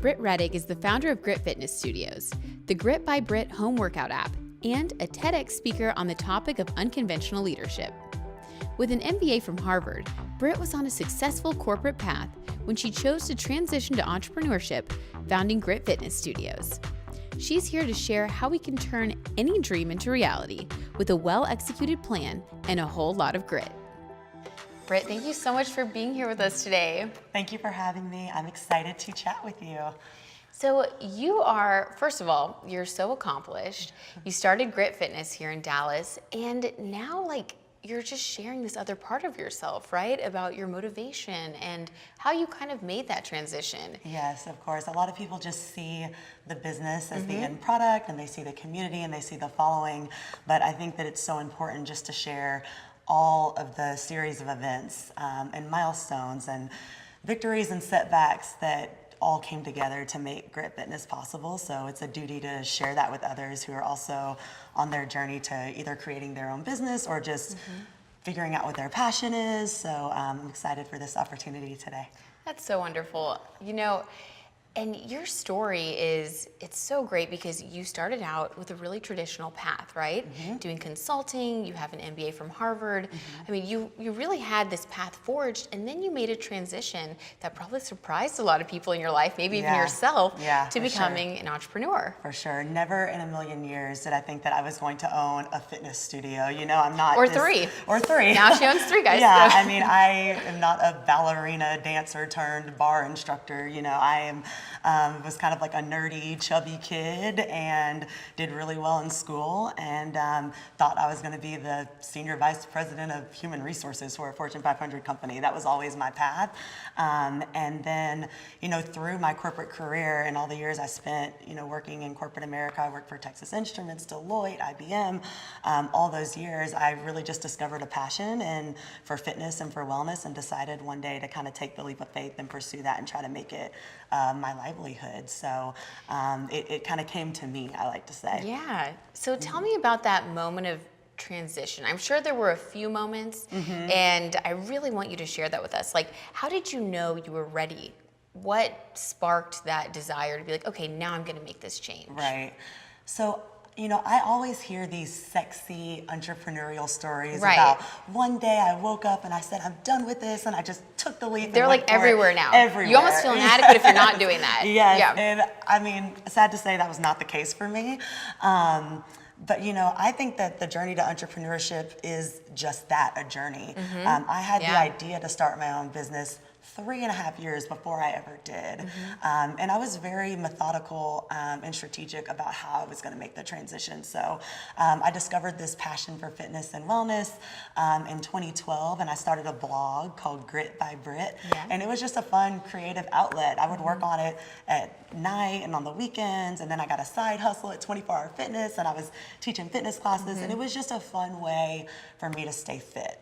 Brit Rettig is the founder of Grit Fitness Studios, the Grit by Brit home workout app, and a TEDx speaker on the topic of unconventional leadership. With an MBA from Harvard, Brit was on a successful corporate path when she chose to transition to entrepreneurship, founding Grit Fitness Studios. She's here to share how we can turn any dream into reality with a well-executed plan and a whole lot of grit. Brit, thank you so much for being here with us today. Thank you for having me. I'm excited to chat with you. So you are, first of all, you're so accomplished. You started Grit Fitness here in Dallas, and now you're just sharing this other part of yourself, right? About your motivation and how you kind of made that transition. Yes, of course. A lot of people just see the business as the end product, and they see the community and they see the following. But I think that it's so important just to share all of the series of events and milestones and victories and setbacks that all came together to make Grit Fitness possible. So it's a duty to share that with others who are also on their journey to either creating their own business or just figuring out what their passion is. So I'm excited for this opportunity today. That's so wonderful. You know, and your story it's so great because you started out with a really traditional path, right? Doing consulting, you have an MBA from Harvard. I mean, you really had this path forged, and then you made a transition that probably surprised a lot of people in your life, maybe even yourself, to becoming an entrepreneur. For sure. Never in a million years did I think that I was going to own a fitness studio. You know, I'm not. Or three. Now she owns 3, guys. Yeah, I mean, I am not a ballerina dancer turned bar instructor. You know, I am. Was kind of like a nerdy, chubby kid and did really well in school and thought I was going to be the senior vice president of human resources for a Fortune 500 company. That was always my path. And then, you know, through my corporate career and all the years I spent, you know, working in corporate America, I worked for Texas Instruments, Deloitte, IBM, all those years, I really just discovered a passion for fitness and for wellness and decided one day to kind of take the leap of faith and pursue that and try to make it my livelihood. So it kind of came to me, I like to say. Yeah. So tell me about that moment of transition. I'm sure there were a few moments, and I really want you to share that with us. Like, how did you know you were ready? What sparked that desire to be like, okay, now I'm going to make this change? Right. So, you know, I always hear these sexy entrepreneurial stories about one day I woke up and I said, I'm done with this, and I just took the leap. They're like everywhere now. Everywhere. You almost feel inadequate if you're not doing that. Yes. Yeah. And I mean, sad to say that was not the case for me. But, you know, I think that the journey to entrepreneurship is just that, a journey. I had the idea to start my own business 3.5 years before I ever did. And I was very methodical and strategic about how I was going to make the transition. So I discovered this passion for fitness and wellness in 2012, and I started a blog called Grit by Brit. And it was just a fun, creative outlet. I would work on it at night and on the weekends, and then I got a side hustle at 24 Hour Fitness, and I was teaching fitness classes, and it was just a fun way for me to stay fit.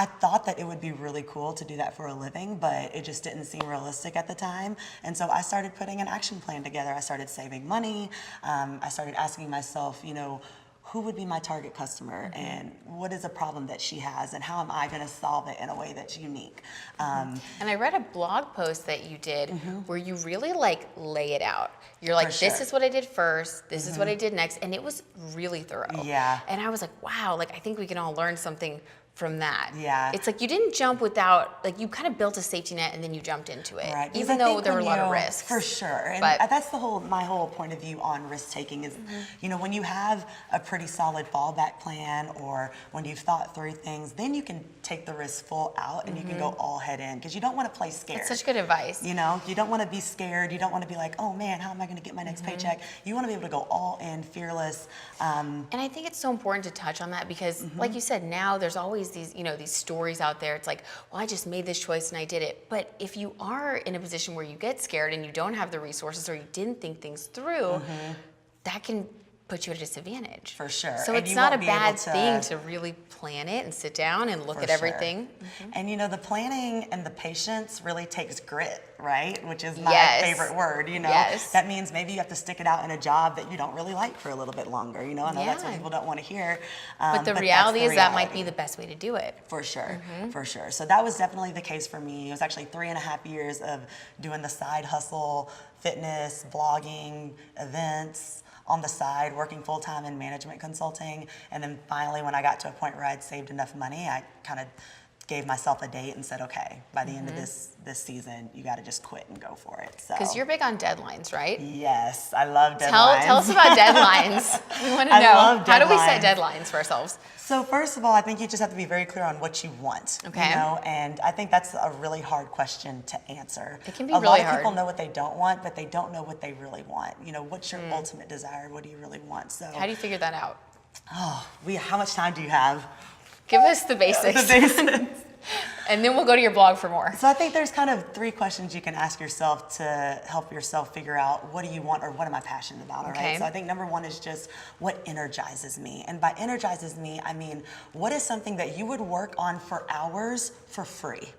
I thought that it would be really cool to do that for a living, but it just didn't seem realistic at the time. And so I started putting an action plan together. I started saving money. I started asking myself, you know, who would be my target customer and what is a problem that she has and how am I going to solve it in a way that's unique? And I read a blog post that you did where you really lay it out. You're like, this is what I did first, this is what I did next, and it was really thorough. Yeah. And I was like, wow, I think we can all learn something from that. Yeah. It's like you didn't jump without, you kind of built a safety net and then you jumped into it. Right. Even though there were a lot of risks. For sure. And but that's my whole point of view on risk taking is, you know, when you have a pretty solid fallback plan or when you've thought through things, then you can take the risk full out and you can go all head in because you don't want to play scared. That's such good advice. You know, you don't want to be scared. You don't want to be like, oh man, how am I going to get my next paycheck? You want to be able to go all in, fearless. And I think it's so important to touch on that because like you said, now there's always these, you know, these stories out there. It's like, well, I just made this choice and I did it. But if you are in a position where you get scared and you don't have the resources or you didn't think things through, that can put you at a disadvantage. For sure. So And it's you not a won't be able bad to- thing to really plan it and sit down and look For at sure. everything. And you know, the planning and the patience really takes grit, right? Which is my Yes. favorite word, you know? Yes. That means maybe you have to stick it out in a job that you don't really like for a little bit longer, you know? I know that's what Yeah. people don't want to hear. But the that's reality the is that might reality. be the best way to do it. For sure, for sure. So that was definitely the case for me. It was actually 3.5 years of doing the side hustle, fitness, blogging, events on the side, working full-time in management consulting. And then finally, when I got to a point where I'd saved enough money, I kind of gave myself a date and said, okay, by the end of this season, you got to just quit and go for it. So. Because you're big on deadlines, right? Yes, I love deadlines. Tell us about deadlines. We want to I know. love How do we set deadlines. deadlines for ourselves? So first of all, I think you just have to be very clear on what you want. Okay. You know, and I think that's a really hard question to answer. It can be a really lot of hard. people know what they don't want, but they don't know what they really want. You know, what's your ultimate desire? What do you really want? So How do you figure that out? how much time do you have? Give us the basics. The basics. And then we'll go to your blog for more. So I think there's kind of 3 questions you can ask yourself to help yourself figure out what do you want or what am I passionate about, all Okay. right? So I think number 1 is just what energizes me. And by energizes me, I mean, what is something that you would work on for hours for free?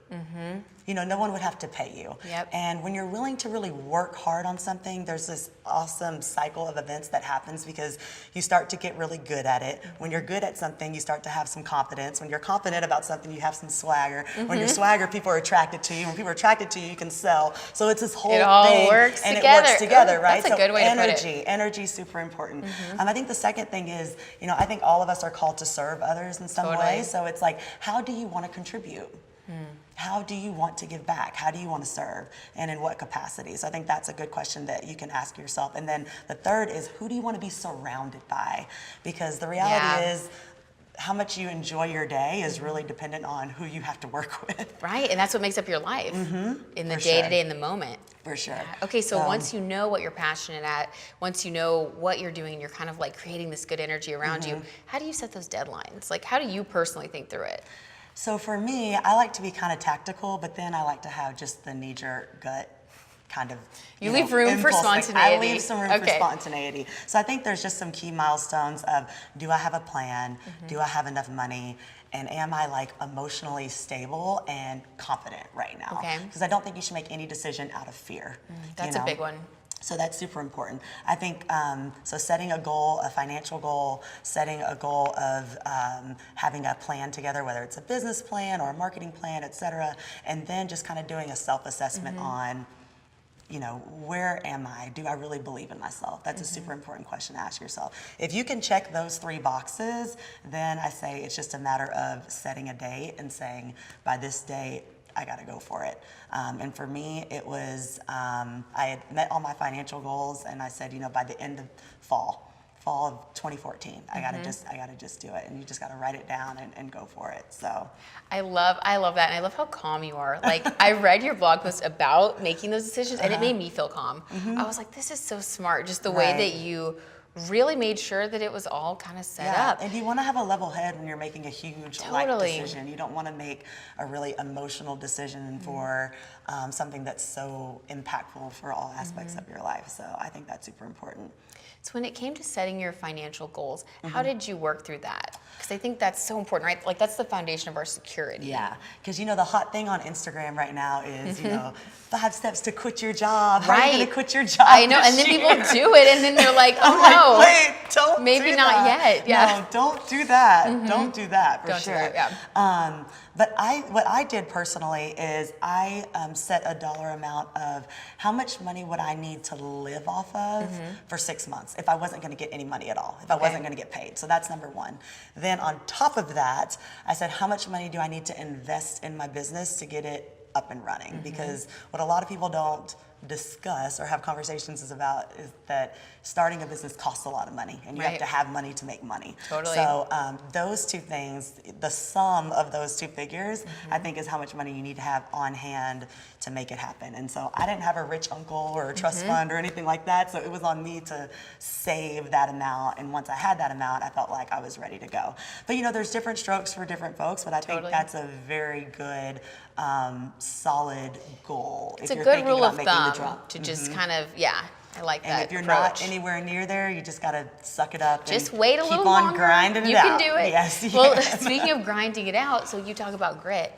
You know, no one would have to pay you. Yep. And when you're willing to really work hard on something, there's this awesome cycle of events that happens because you start to get really good at it. When you're good at something, you start to have some confidence. When you're confident about something, you have some swagger. When you're swagger, people are attracted to you. When people are attracted to you, you can sell. So it's this whole It all thing. works and together. it works together, Ooh, right? that's a good way to put it. Energy is super important. I think the second thing is, you know, I think all of us are called to serve others in some Totally. way. So it's like, how do you want to contribute? How do you want to give back? How do you want to serve? And in what capacity? So I think that's a good question that you can ask yourself. And then the third is, who do you want to be surrounded by? Because the reality is, how much you enjoy your day is really dependent on who you have to work with. Right, and that's what makes up your life in the For day-to-day, in the moment. For sure. Okay, so once you know what you're passionate at, once you know what you're doing, you're kind of like creating this good energy around you, how do you set those deadlines? Like, how do you personally think through it? So for me, I like to be kind of tactical, but then I like to have just the knee-jerk gut kind of You leave room for impulse. Like, spontaneity. I leave some room for spontaneity. So I think there's just some key milestones of, do I have a plan? Do I have enough money? And am I like emotionally stable and confident right now? Okay. Because I don't think you should make any decision out of fear. That's a big one. So that's super important. I think, so setting a goal, a financial goal, setting a goal of having a plan together, whether it's a business plan or a marketing plan, et cetera, and then just kind of doing a self-assessment on, you know, where am I? Do I really believe in myself? That's a super important question to ask yourself. If you can check those 3 boxes, then I say it's just a matter of setting a date and saying, by this date, I got to go for it. And for me, it was, I had met all my financial goals, and I said, you know, by the end of fall of 2014, I gotta just do it. And you just gotta write it down and go for it. So I love that, and I love how calm you are. Like, I read your blog post about making those decisions, and it made me feel calm. I was like, this is so smart, just the way that you really made sure that it was all kind of set up. And you want to have a level head when you're making a huge life decision. You don't want to make a really emotional decision for something that's so impactful for all aspects of your life. So I think that's super important. So when it came to setting your financial goals, how did you work through that? Because I think that's so important, right? Like, that's the foundation of our security. Yeah, because you know, the hot thing on Instagram right now is, you know, 5 steps to quit your job. How are you going to quit your job? I know, and then people do it, and then they're like, oh no. Wait, don't Maybe do not that. yet. Yeah. No, don't do that. Don't do that, for sure. Don't do that, yeah. But what I did personally is I set a dollar amount of how much money would I need to live off of for 6 months if I wasn't going to get any money at all, if I wasn't going to get paid. So that's number 1. Then on top of that, I said, how much money do I need to invest in my business to get it up and running? Because what a lot of people don't discuss or have conversations is that starting a business costs a lot of money, and you have to have money to make money. Totally. So those 2 things, the sum of those 2 figures, I think is how much money you need to have on hand to make it happen. And so I didn't have a rich uncle or a trust fund or anything like that, so it was on me to save that amount. And once I had that amount, I felt like I was ready to go. But you know, there's different strokes for different folks, but I think that's a very good, solid goal. It's a good rule of thumb to just kind of, I like that And if you're approach. not anywhere near there, you just got to suck it up. Just and wait a little keep on longer. grinding it you out. You can do it. Yes, you well, can. Speaking of grinding it out, so you talk about grit.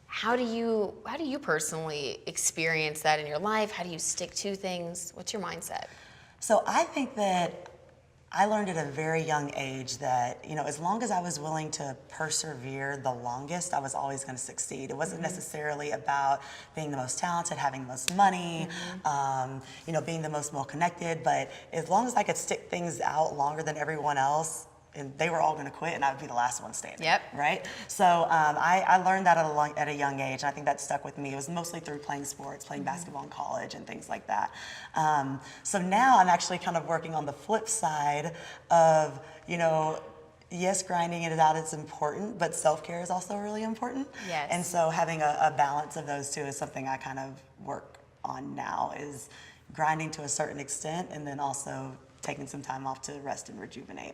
How do you personally experience that in your life? How do you stick to things? What's your mindset? So I think that I learned at a very young age that, as long as I was willing to persevere the longest, I was always going to succeed. It wasn't necessarily about being the most talented, having the most money, being the most well-connected, but as long as I could stick things out longer than everyone else, and they were all going to quit, and I would be the last one standing. Yep. Right? So I learned that at a young age, and I think that stuck with me. It was mostly through playing sports, playing basketball in college, and things like that. So now I'm actually kind of working on the flip side of, yes, grinding it out is important, but self-care is also really important. Yes. And so having a balance of those two is something I kind of work on now, is grinding to a certain extent, and then also taking some time off to rest and rejuvenate.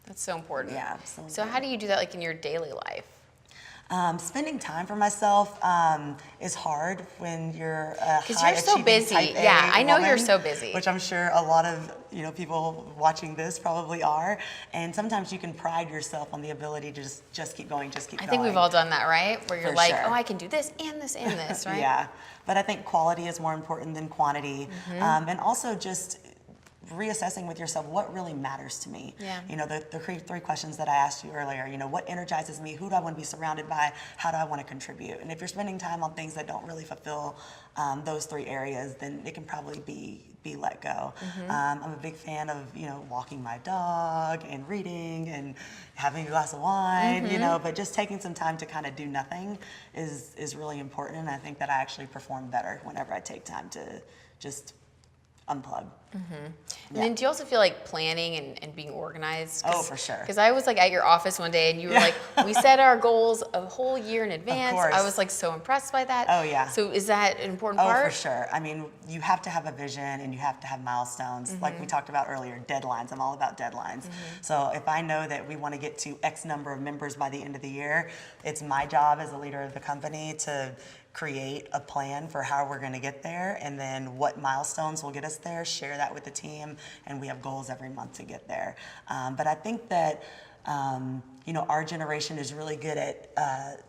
That's so important. Yeah. So how do you do that, like in your daily life? Spending time for myself is hard when you're a Because you're so busy. type A Yeah, I know woman, you're so busy. which I'm sure a lot of people watching this probably are. And sometimes you can pride yourself on the ability to just keep going, just keep going. I think we've all done that, right? Where you're For like, sure. oh, I can do this and this and this, right? Yeah, but I think quality is more important than quantity, and also just reassessing with yourself what really matters to me. Yeah. The three questions that I asked you earlier, what energizes me, who do I want to be surrounded by, how do I want to contribute? And if you're spending time on things that don't really fulfill those three areas, then it can probably be let go. I'm a big fan of, walking my dog and reading and having a glass of wine, but just taking some time to kind of do nothing is really important. And I think that I actually perform better whenever I take time to just unplug. And then do you also feel like planning and being organized? Oh, for sure. Because I was like at your office one day and you were like, we set our goals a whole year in advance. Of course. I was like so impressed by that. Oh, yeah. So is that an important part? Oh, for sure. I mean, you have to have a vision and you have to have milestones. Like we talked about earlier, deadlines. I'm all about deadlines. So if I know that we want to get to X number of members by the end of the year, it's my job as a leader of the company to create a plan for how we're going to get there, and then what milestones will get us there, share that with the team, and we have goals every month to get there. But I think that our generation is really good at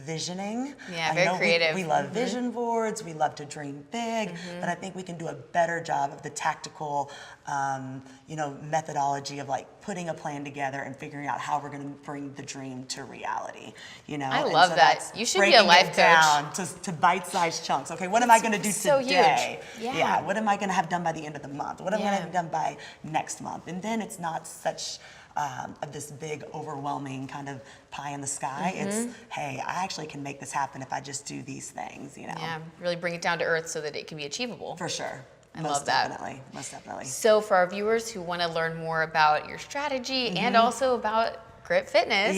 visioning. Yeah, very creative. We love vision boards, we love to dream big, but I think we can do a better job of the tactical, methodology of like putting a plan together and figuring out how we're going to bring the dream to reality. I love that. You should be a life coach. Down to bite-sized chunks. Okay, what am I going to do so today? Huge. Yeah. What am I going to have done by the end of the month? What am I going to have done by next month? And then it's not such of this big, overwhelming kind of pie in the sky. It's, hey, I actually can make this happen if I just do these things, Yeah, really bring it down to earth so that it can be achievable. For sure. I love that. Most definitely. So for our viewers who want to learn more about your strategy and also about Grit Fitness,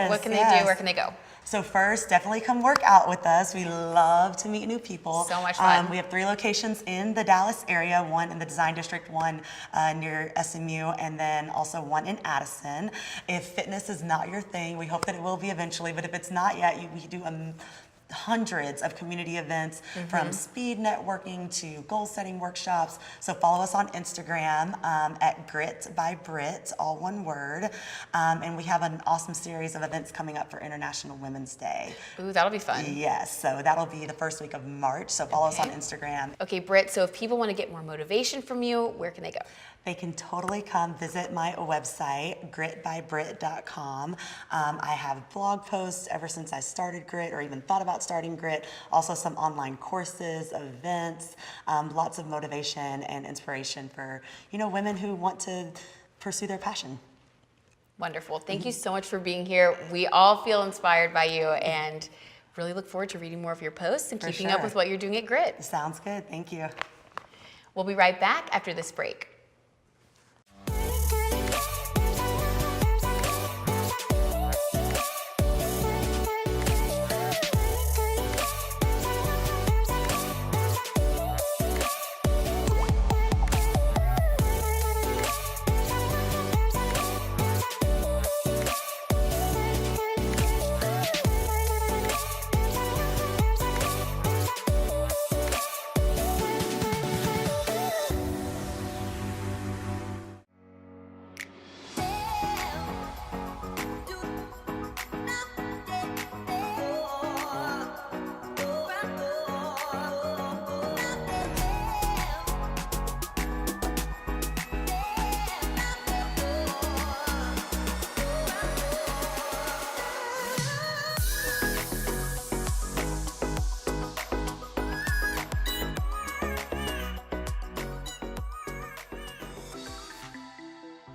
what can they do? Where can they go? So first, definitely come work out with us. We love to meet new people. So much fun. We have 3 locations in the Dallas area, one in the Design District, one near SMU, and then also one in Addison. If fitness is not your thing, we hope that it will be eventually, but if it's not yet, we do hundreds of community events, from speed networking to goal setting workshops. So follow us on Instagram at Grit by Brit, all one word. And we have an awesome series of events coming up for International Women's Day. Ooh, that'll be fun. Yes, so that'll be the first week of March. So follow us on Instagram. Okay, Brit, so if people want to get more motivation from you, where can they go? They can totally come visit my website, gritbybrit.com. I have blog posts ever since I started Grit, or even thought about starting Grit. Also some online courses, events, lots of motivation and inspiration for women who want to pursue their passion. Wonderful. Thank you so much for being here. We all feel inspired by you and really look forward to reading more of your posts and keeping up with what you're doing at Grit. Sounds good. Thank you. We'll be right back after this break.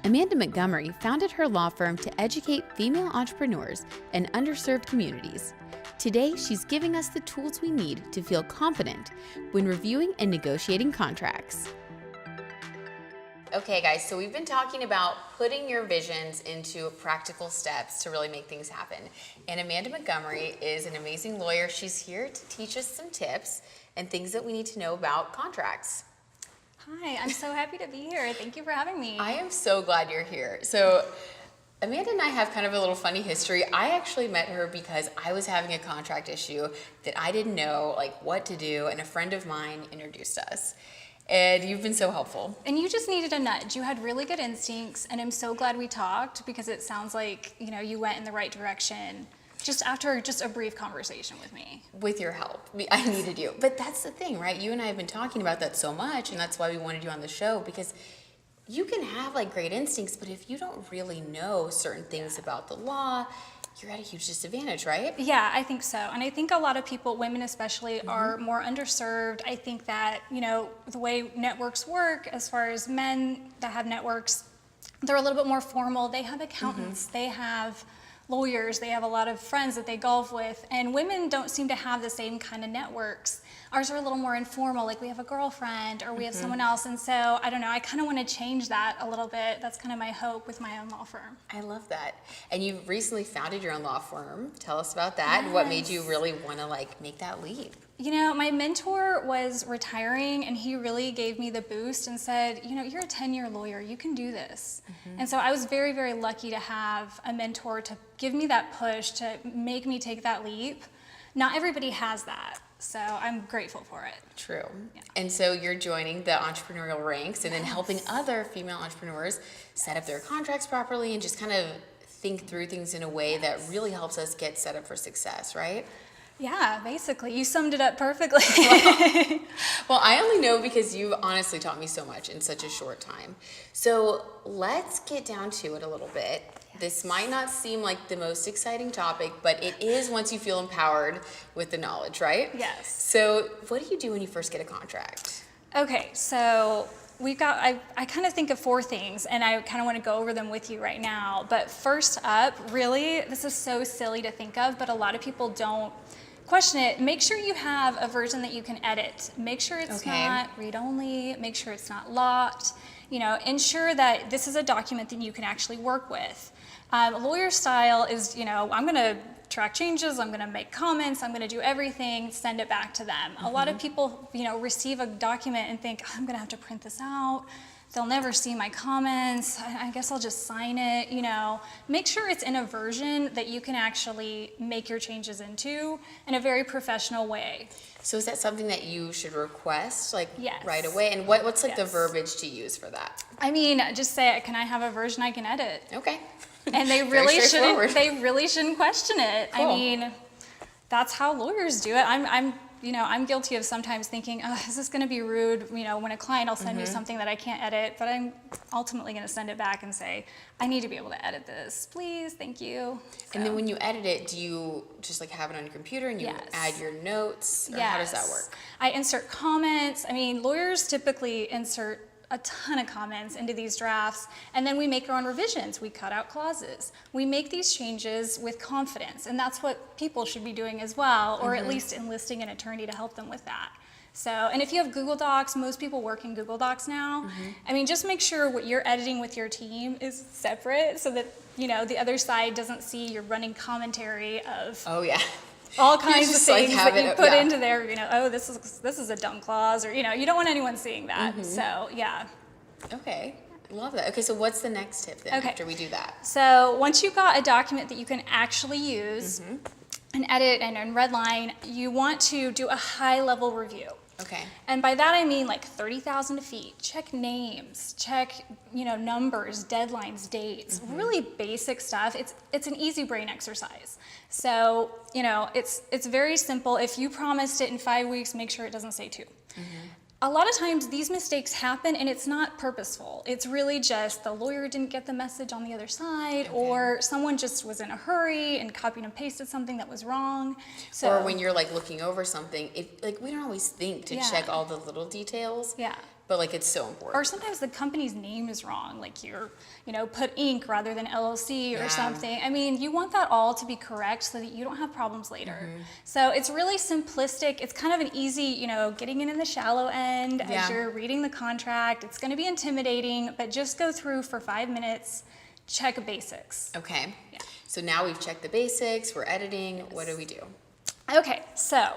Amanda Montgomery founded her law firm to educate female entrepreneurs and underserved communities. Today, she's giving us the tools we need to feel confident when reviewing and negotiating contracts. Okay, guys, so we've been talking about putting your visions into practical steps to really make things happen. And Amanda Montgomery is an amazing lawyer. She's here to teach us some tips and things that we need to know about contracts. Hi, I'm so happy to be here. Thank you for having me. I am so glad you're here. So Amanda and I have kind of a little funny history. I actually met her because I was having a contract issue that I didn't know what to do, and a friend of mine introduced us. And you've been so helpful. And you just needed a nudge. You had really good instincts, and I'm so glad we talked because it sounds like, you went in the right direction just after just a brief conversation with me. With your help. I needed you. But that's the thing, right? You and I have been talking about that so much, and that's why we wanted you on the show, because you can have great instincts, but if you don't really know certain things about the law, you're at a huge disadvantage, right? Yeah, I think so. And I think a lot of people, women especially, are more underserved. I think that, the way networks work, as far as men that have networks, they're a little bit more formal. They have accountants, they have lawyers, they have a lot of friends that they golf with, and women don't seem to have the same kind of networks. Ours are a little more informal, like we have a girlfriend or we have someone else, and so, I don't know, I kind of want to change that a little bit. That's kind of my hope with my own law firm. I love that. And you recently founded your own law firm. Tell us about that, and what made you really want to make that leap? My mentor was retiring, and he really gave me the boost and said, you're a 10-year lawyer, you can do this. And so I was very, very lucky to have a mentor to give me that push, to make me take that leap. Not everybody has that, so I'm grateful for it. True. Yeah. And so you're joining the entrepreneurial ranks and then helping other female entrepreneurs set up their contracts properly and just kind of think through things in a way that really helps us get set up for success, right? Yeah, basically. You summed it up perfectly. Well, I only know because you honestly taught me so much in such a short time. So let's get down to it a little bit. Yes. This might not seem like the most exciting topic, but it is once you feel empowered with the knowledge, right? Yes. So what do you do when you first get a contract? Okay, so I kind of think of 4 things, and I kind of want to go over them with you right now. But first up, really, this is so silly to think of, but a lot of people don't question it. Make sure you have a version that you can edit. Make sure it's not read-only. Make sure it's not locked. Ensure that this is a document that you can actually work with. Lawyer style is, I'm going to track changes, I'm going to make comments, I'm going to do everything, send it back to them. A lot of people, receive a document and think, I'm going to have to print this out. They'll never see my comments. I guess I'll just sign it, Make sure it's in a version that you can actually make your changes into in a very professional way. So is that something that you should request Yes. right away? And what's the Yes. verbiage to use for that? Just say, can I have a version I can edit? Okay. And they really shouldn't question it. Cool. That's how lawyers do it. I'm guilty of sometimes thinking, is this going to be rude? When a client will send me something that I can't edit, but I'm ultimately going to send it back and say, I need to be able to edit this, please, thank you. So. And then when you edit it, do you just have it on your computer and you add your notes? Or how does that work? I insert comments. Lawyers typically insert a ton of comments into these drafts, and then we make our own revisions. We cut out clauses. We make these changes with confidence, and that's what people should be doing as well, or at least enlisting an attorney to help them with that. So, and if you have Google Docs, most people work in Google Docs now. Just make sure what you're editing with your team is separate so that, the other side doesn't see your running commentary of all kinds of things that you put into there, this is a dumb clause, or, you don't want anyone seeing that. So, yeah. Okay. Love that. Okay, so what's the next tip then after we do that? So once you've got a document that you can actually use and edit and redline, you want to do a high-level review. Okay. And by that I mean 30,000 feet. Check names, check numbers, deadlines, dates, really basic stuff. It's an easy brain exercise. So it's very simple. If you promised it in 5 weeks, make sure it doesn't say 2. A lot of times these mistakes happen and it's not purposeful. It's really just the lawyer didn't get the message on the other side, or someone just was in a hurry and copied and pasted something that was wrong. So, or when you're looking over something, we don't always think to check all the little details. Yeah. But like it's so important. Or sometimes the company's name is wrong, like you're, put Inc. rather than LLC or something. I mean, you want that all to be correct so that you don't have problems later. So it's really simplistic. It's kind of an easy, getting in the shallow end as you're reading the contract. It's going to be intimidating, but just go through for 5 minutes, check basics. Okay. Yeah. So now we've checked the basics, we're editing. Yes. What do we do? Okay, so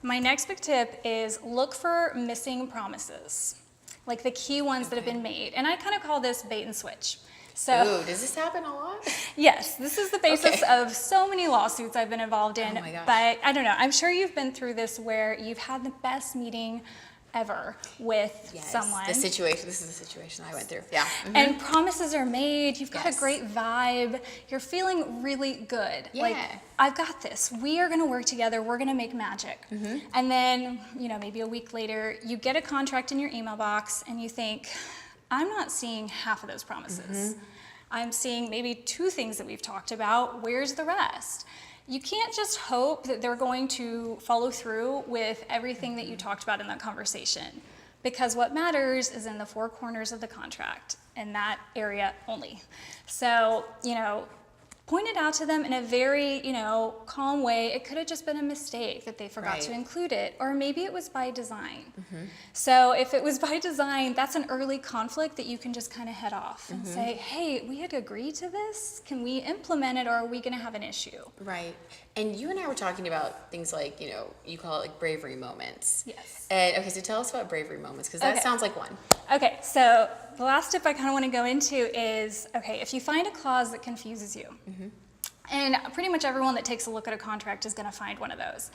my next big tip is look for missing promises, like the key ones that have been made. And I kind of call this bait and switch. So, ooh, does this happen a lot? Yes, this is the basis of so many lawsuits I've been involved in. Oh my gosh. But I don't know, I'm sure you've been through this where you've had the best meeting ever with someone. This is the situation I went through. Yeah. And promises are made, you've got a great vibe, you're feeling really good. Yeah. Like, I've got this, we are gonna work together, we're gonna make magic. And then, maybe a week later, you get a contract in your email box and you think, I'm not seeing half of those promises. I'm seeing maybe 2 things that we've talked about, where's the rest? You can't just hope that they're going to follow through with everything that you talked about in that conversation, because what matters is in the 4 corners of the contract, in that area only. So, point it out to them in a very, calm way. It could have just been a mistake that they forgot to include it, or maybe it was by design. So if it was by design, that's an early conflict that you can just kind of head off and say, hey, we had agreed to this. Can we implement it, or are we going to have an issue? Right. And you and I were talking about things like, you call it like bravery moments. Yes. And okay, so tell us about bravery moments, because that sounds like one. Okay, so the last tip I kind of want to go into is, if you find a clause that confuses you, and pretty much everyone that takes a look at a contract is going to find one of those.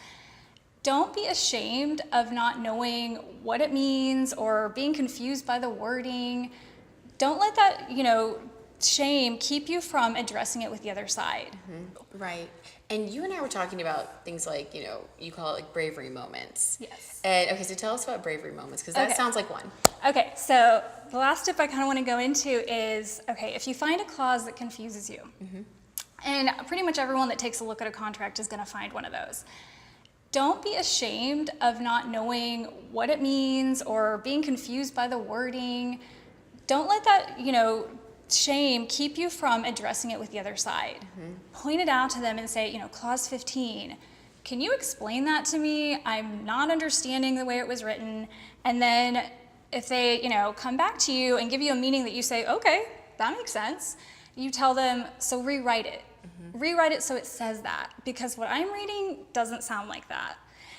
Don't be ashamed of not knowing what it means or being confused by the wording. Don't let that, shame keep you from addressing it with the other side. Right. And you and I were talking about things like, you call it like bravery moments. Yes. And okay, so tell us about bravery moments, because that sounds like one. Okay, so the last tip I kind of want to go into is, if you find a clause that confuses you, and pretty much everyone that takes a look at a contract is going to find one of those. Don't be ashamed of not knowing what it means or being confused by the wording. Don't let that, shame keep you from addressing it with the other side. Point it out to them and say, clause 15, can you explain that to me? I'm not understanding the way it was written. And then if they, come back to you and give you a meaning that you say, okay, that makes sense, you tell them, so rewrite it. Rewrite it so it says that, because what I'm reading doesn't sound like that.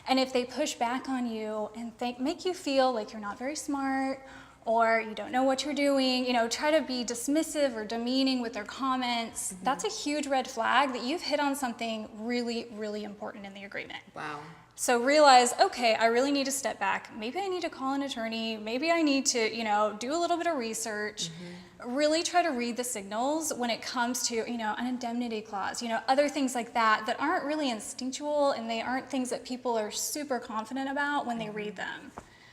And if they push back on you and make you feel like you're not very smart or you don't know what you're doing, try to be dismissive or demeaning with their comments, that's a huge red flag that you've hit on something really, really important in the agreement. Wow. So realize, okay, I really need to step back. Maybe I need to call an attorney. Maybe I need to, do a little bit of research. Really try to read the signals when it comes to, an indemnity clause, other things like that aren't really instinctual, and they aren't things that people are super confident about when they read them.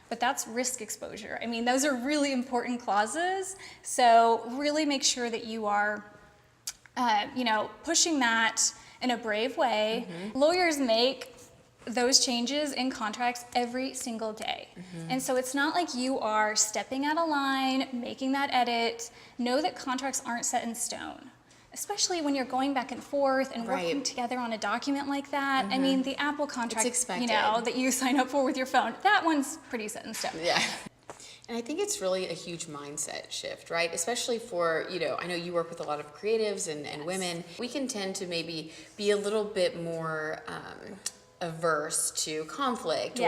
But that's risk exposure. I mean, those are really important clauses. So really make sure that you are, pushing that in a brave way. Lawyers make those changes in contracts every single day. And so it's not like you are stepping out of line, making that edit. Know that contracts aren't set in stone, especially when you're going back and forth and working together on a document like that. I mean, the Apple contract, that you sign up for with your phone, that one's pretty set in stone. Yeah. And I think it's really a huge mindset shift, right? Especially for, I know you work with a lot of creatives and women. We can tend to maybe be a little bit more averse to conflict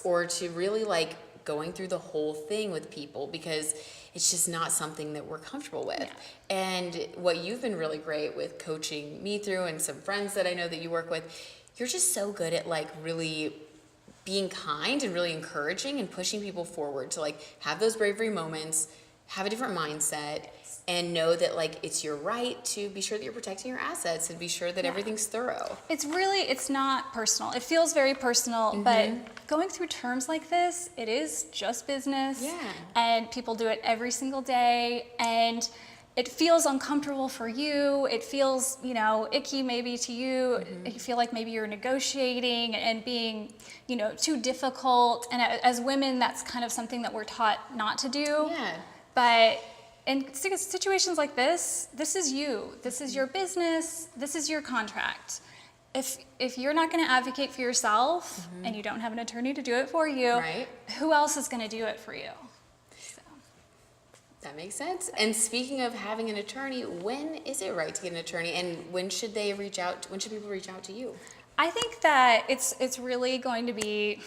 or to really like going through the whole thing with people, because it's just not something that we're comfortable with. And what you've been really great with coaching me through, and some friends that I know that you work with, you're just so good at like really being kind and really encouraging and pushing people forward to like have those bravery moments, have a different mindset, and know that like it's your right to be sure that you're protecting your assets and be sure that everything's thorough. It's not personal. It feels very personal, but going through terms like this, it is just business. And people do it every single day. And it feels uncomfortable for you. It feels, you know, icky maybe to you. You feel like maybe you're negotiating and being, you know, too difficult. And as women, that's kind of something that we're taught not to do. Yeah. But in situations like this is you. This is your business. This is your contract. If you're not going to advocate for yourself and you don't have an attorney to do it for you, Right. who else is going to do it for you? That makes sense. And speaking of having an attorney, when is it right to get an attorney, and when should they reach out? When should people reach out to you? I think that it's really going to be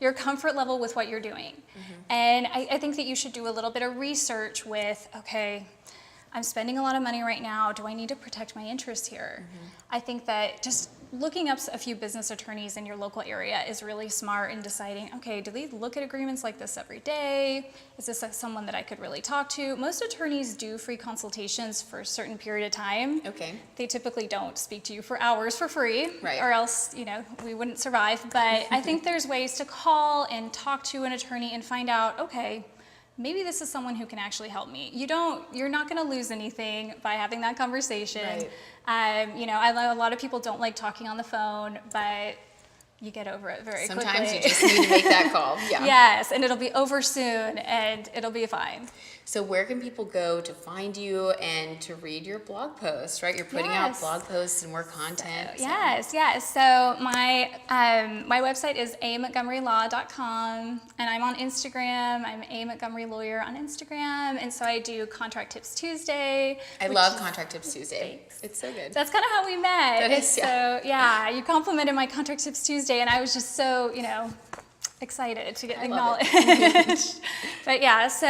your comfort level with what you're doing. And I think that you should do a little bit of research with, okay, I'm spending a lot of money right now. Do I need to protect my interests here? I think that just looking up a few business attorneys in your local area is really smart in deciding, okay, do they look at agreements like this every day? Is this someone that I could really talk to? Most attorneys do free consultations for a certain period of time. Okay. They typically don't speak to you for hours for free, Right. or else, you know, we wouldn't survive. But I think there's ways to call and talk to an attorney and find out, okay, maybe this is someone who can actually help me. You're not going to lose anything by having that conversation. Right. You know, I know a lot of people don't like talking on the phone, but you get over it very quickly. Sometimes you just need to make that call. Yeah. Yes, and it'll be over soon, and it'll be fine. So where can people go to find you and to read your blog posts, right? You're putting out Yes. blog posts and more content. So. Yes. So my website is amontgomerylaw.com, and I'm on Instagram. I'm A Montgomery Lawyer on Instagram, and so I do Contract Tips Tuesday. I love Contract Tips Tuesday. Thanks. It's so good. That's kind of how we met. That is, So yeah, you complimented my Contract Tips Tuesday, and I was just so, you know, excited to get I love acknowledged. But yeah, so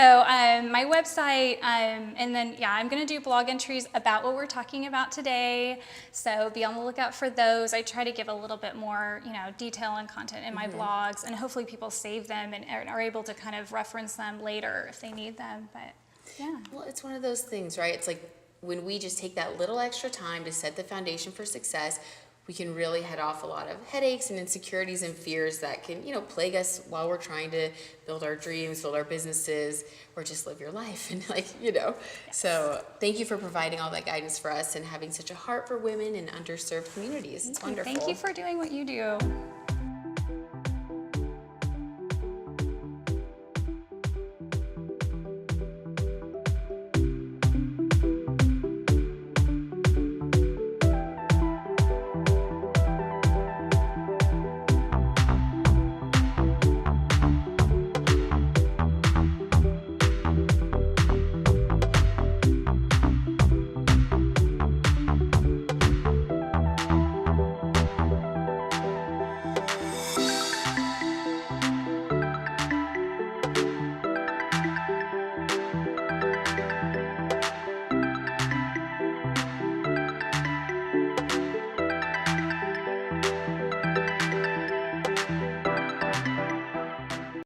my website, and then yeah, I'm gonna do blog entries about what we're talking about today. So be on the lookout for those. I try to give a little bit more, you know, detail and content in my blogs, and hopefully people save them and are able to kind of reference them later if they need them. But yeah. Well, it's one of those things, right? It's like when we just take that little extra time to set the foundation for success, we can really head off a lot of headaches and insecurities and fears that can, you know, plague us while we're trying to build our dreams, build our businesses, or just live your life. And like, you know, so thank you for providing all that guidance for us and having such a heart for women in underserved communities. It's wonderful. Thank you for doing what you do.